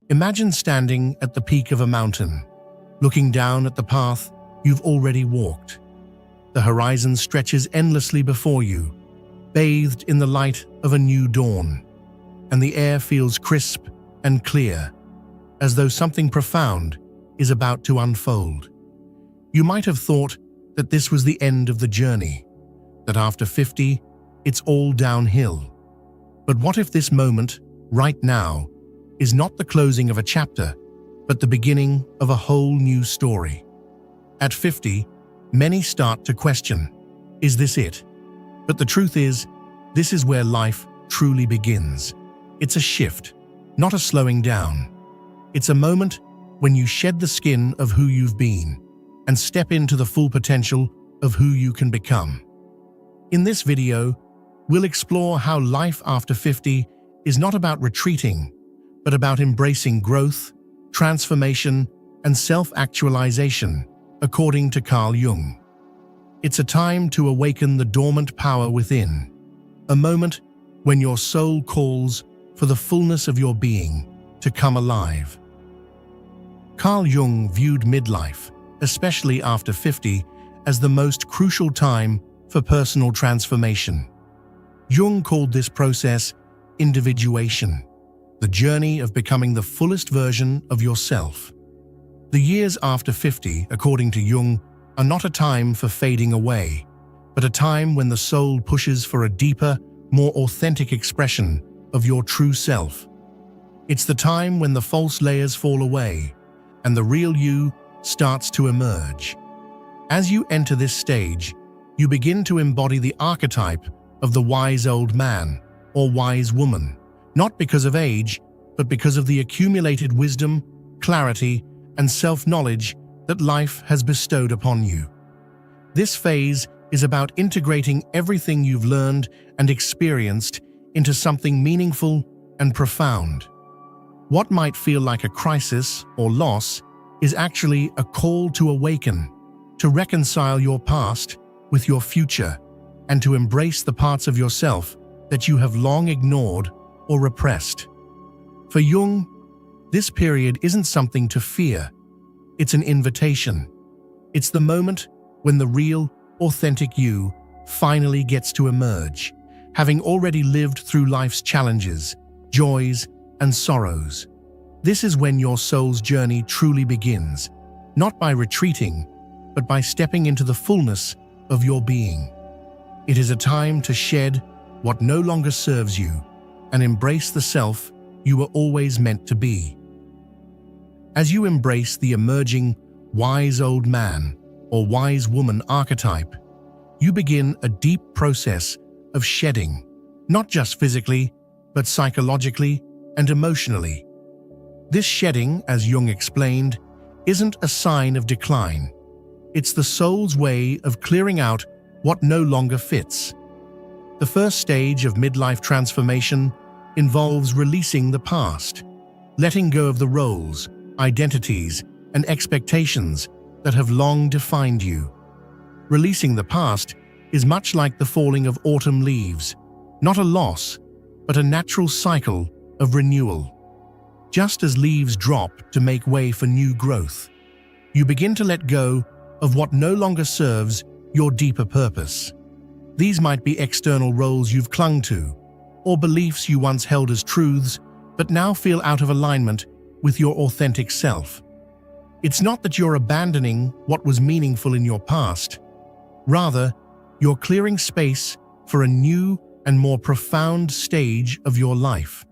Imagine standing at the peak of a mountain, looking down at the path you've already walked. The horizon stretches endlessly before you, bathed in the light of a new dawn, and the air feels crisp and clear, as though something profound is about to unfold. You might have thought that this was the end of the journey, that after 50, it's all downhill. But what if this moment, right now, is not the closing of a chapter, but the beginning of a whole new story? At 50, many start to question, is this it? But the truth is, this is where life truly begins. It's a shift, not a slowing down. It's a moment when you shed the skin of who you've been and step into the full potential of who you can become. In this video, we'll explore how life after 50 is not about retreating, but about embracing growth, transformation, and self-actualization, according to Carl Jung. It's a time to awaken the dormant power within, a moment when your soul calls for the fullness of your being to come alive. Carl Jung viewed midlife, especially after 50, as the most crucial time for personal transformation. Jung called this process individuation, the journey of becoming the fullest version of yourself. The years after 50, according to Jung, are not a time for fading away, but a time when the soul pushes for a deeper, more authentic expression of your true self. It's the time when the false layers fall away and the real you starts to emerge. As you enter this stage, you begin to embody the archetype of the wise old man or wise woman, not because of age, but because of the accumulated wisdom, clarity, and self-knowledge that life has bestowed upon you. This phase is about integrating everything you've learned and experienced into something meaningful and profound. What might feel like a crisis or loss is actually a call to awaken, to reconcile your past with your future, and to embrace the parts of yourself that you have long ignored or repressed. For Jung, this period isn't something to fear. It's an invitation. It's the moment when the real, authentic you finally gets to emerge, having already lived through life's challenges, joys, and sorrows. This is when your soul's journey truly begins, not by retreating, but by stepping into the fullness of your being. It is a time to shed what no longer serves you and embrace the self you were always meant to be. As you embrace the emerging wise old man or wise woman archetype, you begin a deep process of shedding, not just physically, but psychologically and emotionally. This shedding, as Jung explained, isn't a sign of decline. It's the soul's way of clearing out what no longer fits. The first stage of midlife transformation involves releasing the past, letting go of the roles, identities, and expectations that have long defined you. Releasing the past is much like the falling of autumn leaves, not a loss, but a natural cycle of renewal. Just as leaves drop to make way for new growth, you begin to let go of what no longer serves your deeper purpose. These might be external roles you've clung to, or beliefs you once held as truths but now feel out of alignment with your authentic self. It's not that you're abandoning what was meaningful in your past. Rather, you're clearing space for a new and more profound stage of your life.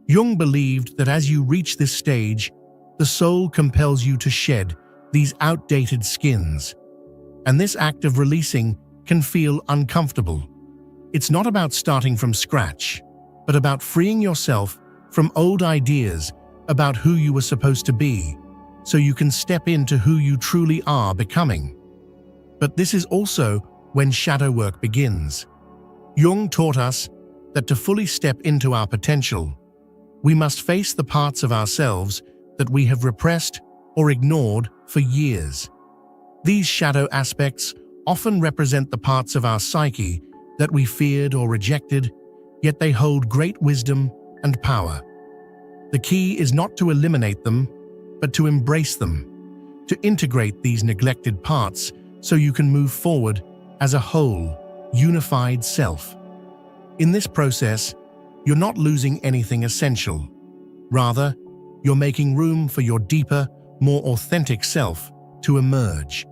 Jung believed that as you reach this stage, the soul compels you to shed these outdated skins. And this act of releasing can feel uncomfortable. It's not about starting from scratch, but about freeing yourself from old ideas about who you were supposed to be, so you can step into who you truly are becoming. But this is also when shadow work begins. Jung taught us that to fully step into our potential, we must face the parts of ourselves that we have repressed or ignored for years. These shadow aspects often represent the parts of our psyche that we feared or rejected, yet they hold great wisdom and power. The key is not to eliminate them, but to embrace them, to integrate these neglected parts so you can move forward as a whole, unified self. In this process, you're not losing anything essential. Rather, you're making room for your deeper, more authentic self to emerge.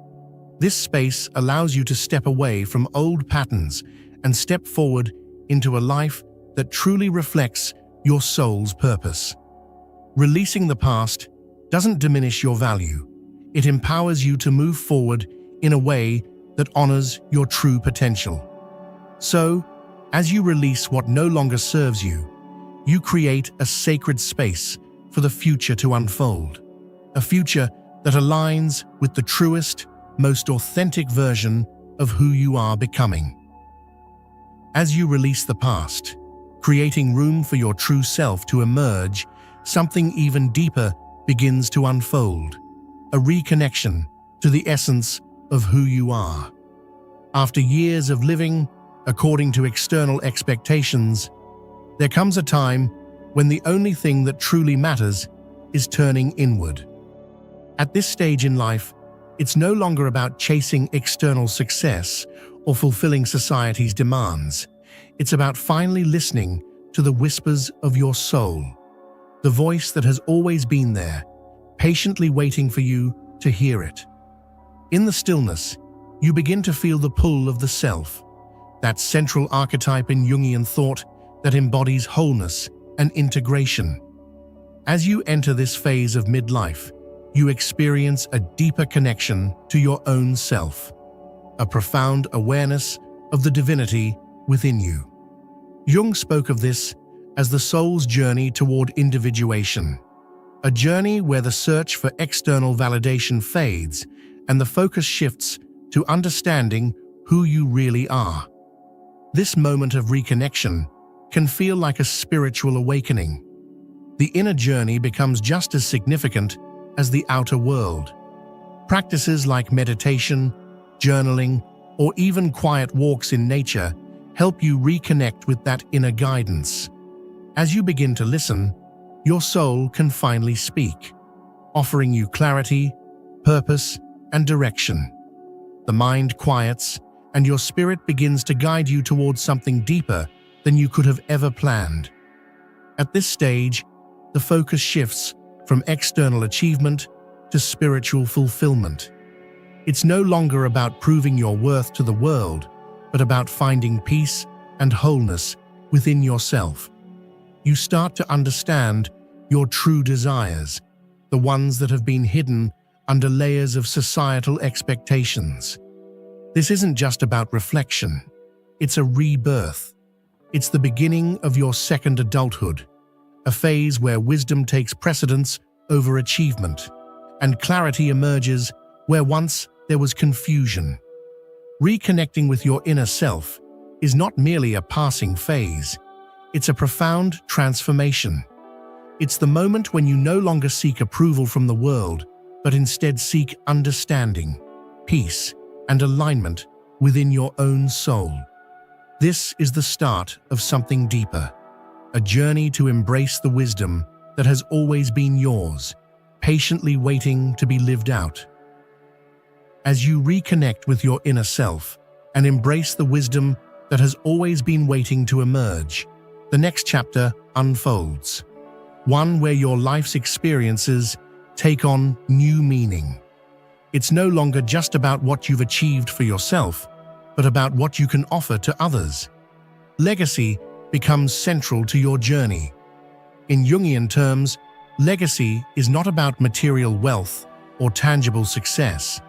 This space allows you to step away from old patterns and step forward into a life that truly reflects your soul's purpose. Releasing the past doesn't diminish your value. It empowers you to move forward in a way that honors your true potential. So, as you release what no longer serves you, you create a sacred space for the future to unfold. A future that aligns with the truest, most authentic version of who you are becoming. As you release the past, creating room for your true self to emerge, something even deeper begins to unfold, a reconnection to the essence of who you are. After years of living according to external expectations, there comes a time when the only thing that truly matters is turning inward. At this stage in life, it's no longer about chasing external success or fulfilling society's demands. It's about finally listening to the whispers of your soul, the voice that has always been there, patiently waiting for you to hear it. In the stillness, you begin to feel the pull of the self, that central archetype in Jungian thought that embodies wholeness and integration. As you enter this phase of midlife, you experience a deeper connection to your own self, a profound awareness of the divinity within you. Jung spoke of this as the soul's journey toward individuation, a journey where the search for external validation fades and the focus shifts to understanding who you really are. This moment of reconnection can feel like a spiritual awakening. The inner journey becomes just as significant as the outer world. Practices like meditation, journaling, or even quiet walks in nature help you reconnect with that inner guidance. As you begin to listen, your soul can finally speak, offering you clarity, purpose, and direction. The mind quiets, and your spirit begins to guide you towards something deeper than you could have ever planned. At this stage, the focus shifts from external achievement to spiritual fulfillment. It's no longer about proving your worth to the world, but about finding peace and wholeness within yourself. You start to understand your true desires, the ones that have been hidden under layers of societal expectations. This isn't just about reflection, it's a rebirth. It's the beginning of your second adulthood, a phase where wisdom takes precedence over achievement, and clarity emerges where once there was confusion. Reconnecting with your inner self is not merely a passing phase, it's a profound transformation. It's the moment when you no longer seek approval from the world, but instead seek understanding, peace, and alignment within your own soul. This is the start of something deeper, a journey to embrace the wisdom that has always been yours, patiently waiting to be lived out. As you reconnect with your inner self and embrace the wisdom that has always been waiting to emerge, the next chapter unfolds, one where your life's experiences take on new meaning. It's no longer just about what you've achieved for yourself, but about what you can offer to others. Legacy becomes central to your journey. In Jungian terms, legacy is not about material wealth or tangible success,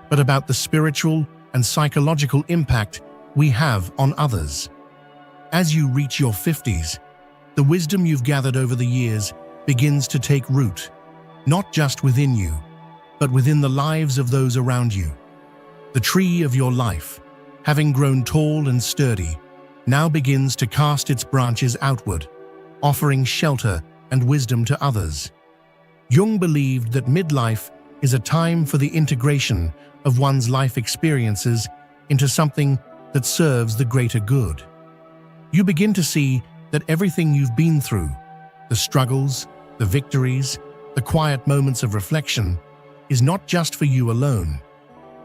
but about the spiritual and psychological impact we have on others. As you reach your 50s, the wisdom you've gathered over the years begins to take root, not just within you, but within the lives of those around you. The tree of your life, having grown tall and sturdy, now begins to cast its branches outward, offering shelter and wisdom to others. Jung believed that midlife is a time for the integration of one's life experiences into something that serves the greater good. You begin to see that everything you've been through, the struggles, the victories, the quiet moments of reflection, is not just for you alone.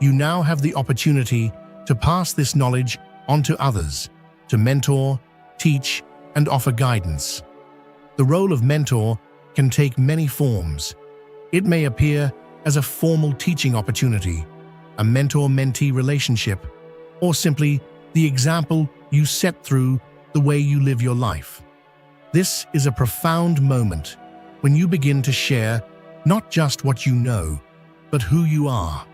You now have the opportunity to pass this knowledge on to others, to mentor, teach, and offer guidance. The role of mentor can take many forms. It may appear as a formal teaching opportunity, a mentor-mentee relationship, or simply the example you set through the way you live your life. This is a profound moment when you begin to share not just what you know, but who you are.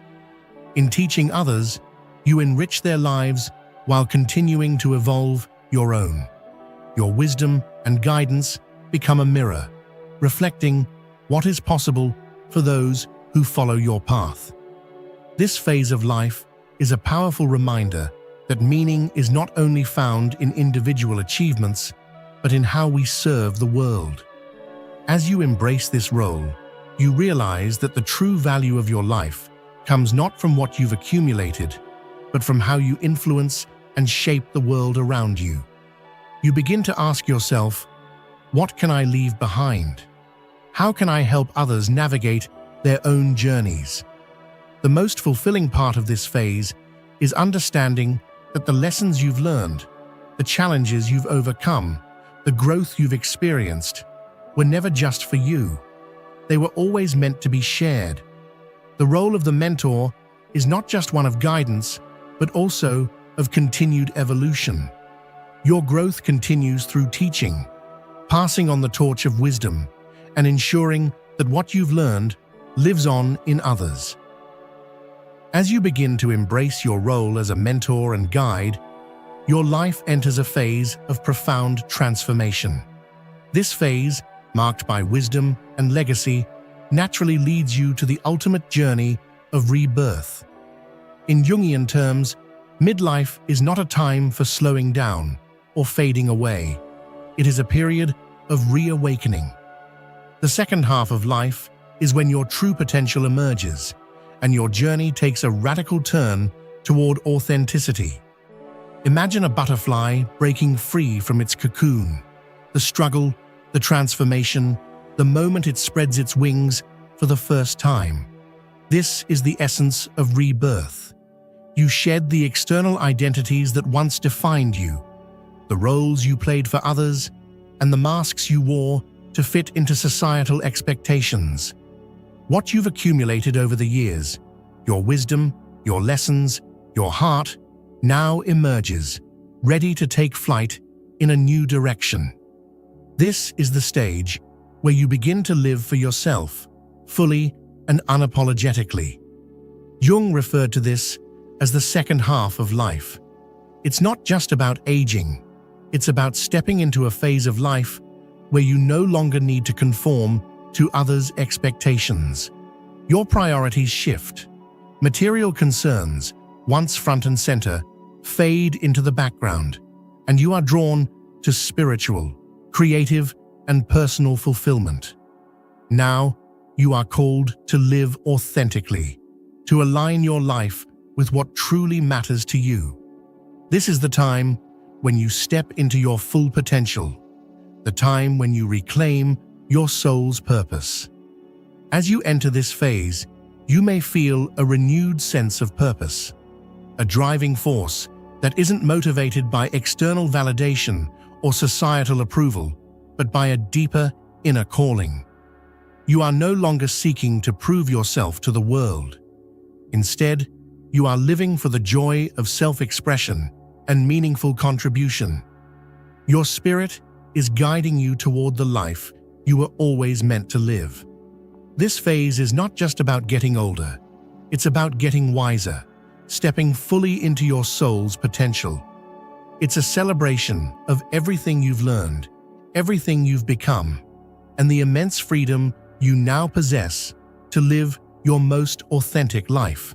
In teaching others, you enrich their lives while continuing to evolve your own. Your wisdom and guidance become a mirror, reflecting what is possible for those who follow your path. This phase of life is a powerful reminder that meaning is not only found in individual achievements, but in how we serve the world. As you embrace this role, you realize that the true value of your life comes not from what you've accumulated, but from how you influence and shape the world around you. You begin to ask yourself, what can I leave behind? How can I help others navigate their own journeys? The most fulfilling part of this phase is understanding that the lessons you've learned, the challenges you've overcome, the growth you've experienced, were never just for you. They were always meant to be shared. The role of the mentor is not just one of guidance, but also of continued evolution. Your growth continues through teaching, passing on the torch of wisdom, and ensuring that what you've learned lives on in others. As you begin to embrace your role as a mentor and guide, your life enters a phase of profound transformation. This phase, marked by wisdom and legacy, naturally leads you to the ultimate journey of rebirth. In Jungian terms, midlife is not a time for slowing down or fading away. It is a period of reawakening. The second half of life is when your true potential emerges, and your journey takes a radical turn toward authenticity. Imagine a butterfly breaking free from its cocoon. The struggle, the transformation, the moment it spreads its wings for the first time. This is the essence of rebirth. You shed the external identities that once defined you, the roles you played for others, and the masks you wore to fit into societal expectations. What you've accumulated over the years, your wisdom, your lessons, your heart, now emerges, ready to take flight in a new direction. This is the stage where you begin to live for yourself, fully and unapologetically. Jung referred to this as the second half of life. It's not just about aging, it's about stepping into a phase of life where you no longer need to conform to others' expectations. Your priorities shift. Material concerns, once front and center, fade into the background, and you are drawn to spiritual, creative, and personal fulfillment. Now, you are called to live authentically, to align your life with what truly matters to you. This is the time when you step into your full potential, the time when you reclaim your soul's purpose. As you enter this phase, you may feel a renewed sense of purpose, a driving force that isn't motivated by external validation or societal approval, but by a deeper inner calling. You are no longer seeking to prove yourself to the world. Instead, you are living for the joy of self-expression and meaningful contribution. Your spirit is guiding you toward the life you were always meant to live. This phase is not just about getting older, it's about getting wiser, stepping fully into your soul's potential. It's a celebration of everything you've learned, everything you've become, and the immense freedom you now possess to live your most authentic life.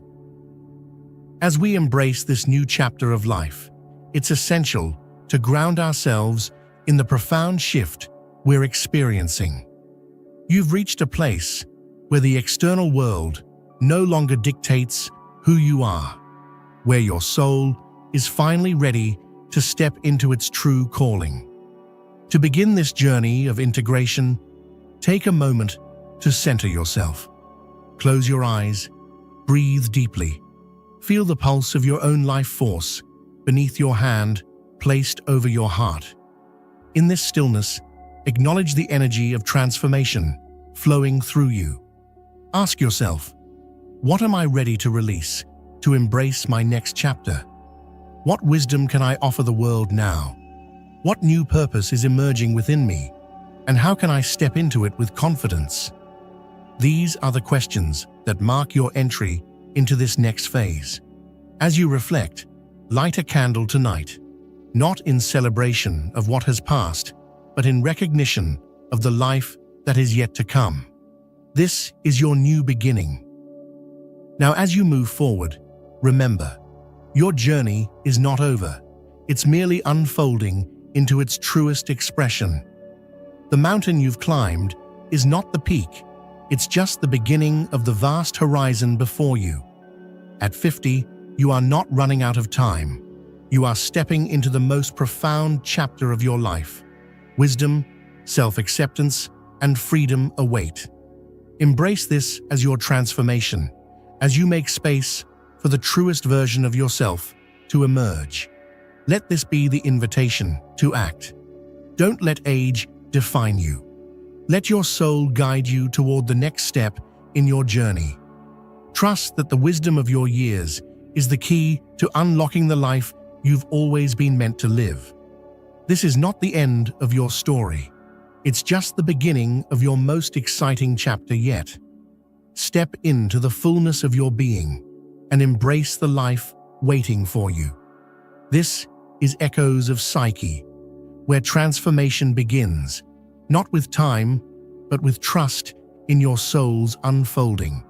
As we embrace this new chapter of life, it's essential to ground ourselves in the profound shift we're experiencing. You've reached a place where the external world no longer dictates who you are, where your soul is finally ready to step into its true calling. To begin this journey of integration, Take a moment to center yourself. Close your eyes, breathe deeply. Feel the pulse of your own life force beneath your hand, placed over your heart. In this stillness, acknowledge the energy of transformation flowing through you. Ask yourself, what am I ready to release, to embrace my next chapter? What wisdom can I offer the world now? What new purpose is emerging within me? And how can I step into it with confidence? These are the questions that mark your entry into this next phase. As you reflect, light a candle tonight, not in celebration of what has passed, but in recognition of the life that is yet to come. This is your new beginning. Now, as you move forward, remember, your journey is not over. It's merely unfolding into its truest expression. The mountain you've climbed is not the peak. It's just the beginning of the vast horizon before you. At 50, you are not running out of time. You are stepping into the most profound chapter of your life. Wisdom, self-acceptance, and freedom await. Embrace this as your transformation, as you make space for the truest version of yourself to emerge. Let this be the invitation to act. Don't let age define you. Let your soul guide you toward the next step in your journey. Trust that the wisdom of your years is the key to unlocking the life you've always been meant to live. This is not the end of your story. It's just the beginning of your most exciting chapter yet. Step into the fullness of your being and embrace the life waiting for you. This is Echoes of Psyche, where transformation begins, not with time, but with trust in your soul's unfolding.